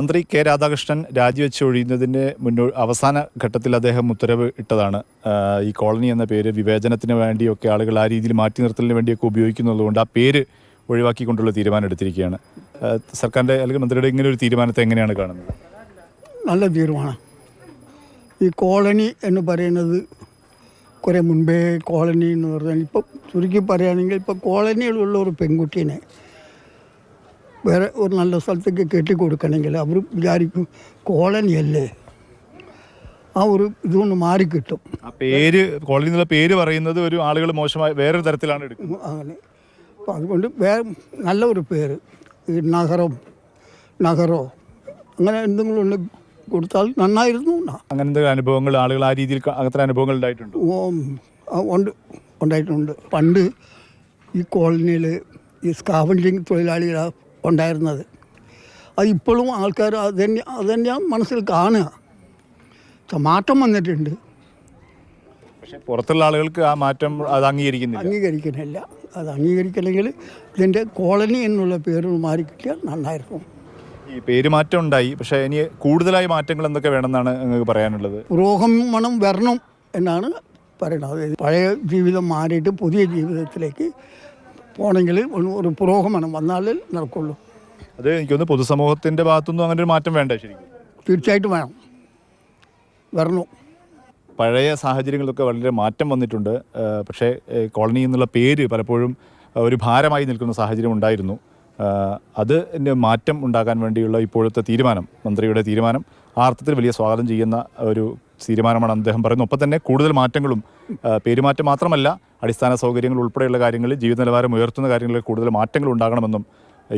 മന്ത്രി കെ രാധാകൃഷ്ണൻ രാജിവെച്ച് ഒഴിയുന്നതിൻ്റെ അവസാന ഘട്ടത്തിൽ അദ്ദേഹം ഉത്തരവ് ഇട്ടതാണ്. ഈ കോളനി എന്ന പേര് വിവേചനത്തിന് വേണ്ടിയൊക്കെ ആളുകൾ ആ രീതിയിൽ മാറ്റി നിർത്തലിന് വേണ്ടിയൊക്കെ ഉപയോഗിക്കുന്നതുകൊണ്ട് ആ പേര് ഒഴിവാക്കിക്കൊണ്ടുള്ള തീരുമാനം എടുത്തിരിക്കുകയാണ്. സർക്കാരിൻ്റെ അല്ലെങ്കിൽ മന്ത്രിയുടെ ഇങ്ങനെ ഒരു തീരുമാനത്തെ എങ്ങനെയാണ് കാണുന്നത്? നല്ല തീരുമാനം. ഈ കോളനി എന്ന് പറയുന്നത് കുറേ മുൻപേ കോളനി എന്ന് പറഞ്ഞാൽ ഇപ്പോൾ ചുരുക്കി പറയുകയാണെങ്കിൽ ഇപ്പോൾ കോളനിയിലുള്ള ഒരു പെൺകുട്ടീനെ വേറെ ഒരു നല്ല സ്ഥലത്തേക്ക് കെട്ടിക്കൊടുക്കണമെങ്കിൽ അവർ വിചാരിക്കും കോളനിയല്ലേ, ആ ഒരു ഇതുകൊണ്ട് മാറിക്കിട്ടും. ആ പേര് കോളനി എന്നുള്ള പേര് പറയുന്നത് ഒരു ആളുകൾ മോശമായ വേറൊരു തരത്തിലാണ് എടുക്കുന്നത്. അങ്ങനെ അപ്പോൾ അതുകൊണ്ട് വേറെ നല്ല ഒരു പേര് ഈ നഗറോ അങ്ങനെ എന്തെങ്കിലും ഉണ്ട് കൊടുത്താൽ നന്നായിരുന്നു. അങ്ങനത്തെ അനുഭവങ്ങൾ ആളുകൾ ആ രീതിയിൽ അങ്ങനത്തെ അനുഭവങ്ങൾ ഉണ്ടായിട്ടുണ്ട്. ഉണ്ടായിട്ടുണ്ട്. പണ്ട് ഈ കോളനിയിൽ ഈ സ്കാവഞ്ചിങ് തൊഴിലാളികളാണ് ഉണ്ടായിരുന്നത്. അത് ഇപ്പോഴും ആൾക്കാർ അതുതന്നെയാണ് മനസ്സിൽ കാണുക. മാറ്റം വന്നിട്ടുണ്ട്, പക്ഷേ പുറത്തുള്ള ആളുകൾക്ക് ആ മാറ്റം അത് അംഗീകരിക്കുന്നില്ല. അത് അംഗീകരിക്കണമെങ്കിൽ ഇതിൻ്റെ കോളനി എന്നുള്ള പേര് മാറി കിട്ടിയാൽ നന്നായിരുന്നു. ഈ പേരുമാറ്റം ഉണ്ടായി, പക്ഷേ ഇനി കൂടുതലായി മാറ്റങ്ങൾ എന്തൊക്കെ വേണമെന്നാണ് നിങ്ങൾക്ക് പറയാനുള്ളത്? പുരോഗമനം വരണം എന്നാണ് പറയുന്നത്. പഴയ ജീവിതം മാറിയിട്ട് പുതിയ ജീവിതത്തിലേക്ക് പോകണമെങ്കിൽ ഒരു പുരോഗമനം വന്നാലേ നടക്കുള്ളൂ. അത് എനിക്കൊന്ന് പൊതുസമൂഹത്തിൻ്റെ ഭാഗത്തുനിന്നും അങ്ങനെ ഒരു മാറ്റം വേണ്ട? ശരിക്കും തീർച്ചയായിട്ടും വരണം. പഴയ സാഹചര്യങ്ങളൊക്കെ വളരെ മാറ്റം വന്നിട്ടുണ്ട്. പക്ഷേ കോളനി എന്നുള്ള പേര് പലപ്പോഴും ഒരു ഭാരമായി നിൽക്കുന്ന സാഹചര്യം ഉണ്ടായിരുന്നു. അതിൻ്റെ മാറ്റം ഉണ്ടാകാൻ വേണ്ടിയുള്ള ഇപ്പോഴത്തെ തീരുമാനം, മന്ത്രിയുടെ തീരുമാനം, ആ അർത്ഥത്തിൽ വലിയ സ്വാഗതം ചെയ്യുന്ന ഒരു തീരുമാനമാണ് അദ്ദേഹം പറയുന്നത്. ഒപ്പം തന്നെ കൂടുതൽ മാറ്റങ്ങളും, പേരുമാറ്റം മാത്രമല്ല അടിസ്ഥാന സൗകര്യങ്ങൾ ഉൾപ്പെടെയുള്ള കാര്യങ്ങളിൽ, ജീവിത നിലവാരം ഉയർത്തുന്ന കാര്യങ്ങളിൽ കൂടുതൽ മാറ്റങ്ങൾ ഉണ്ടാകണമെന്നും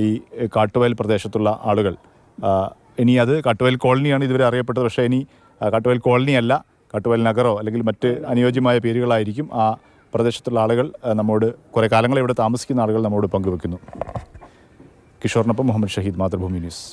ഈ കാട്ടുവയൽ പ്രദേശത്തുള്ള ആളുകൾ, ഇനി അത് കാട്ടുവയൽ കോളനിയാണ് ഇതുവരെ അറിയപ്പെട്ടത്, പക്ഷേ ഇനി കാട്ടുവയൽ കോളനിയല്ല, കാട്ടുവയൽ നഗറോ അല്ലെങ്കിൽ മറ്റ് അനുയോജ്യമായ പേരുകളായിരിക്കും ആ പ്രദേശത്തുള്ള ആളുകൾ നമ്മോട്, കുറേ കാലങ്ങൾ ഇവിടെ താമസിക്കുന്ന ആളുകൾ നമ്മോട് പങ്കുവെക്കുന്നു. കിഷോറിനൊപ്പം മുഹമ്മദ് ഷഹീദ്, മാതൃഭൂമി ന്യൂസ്.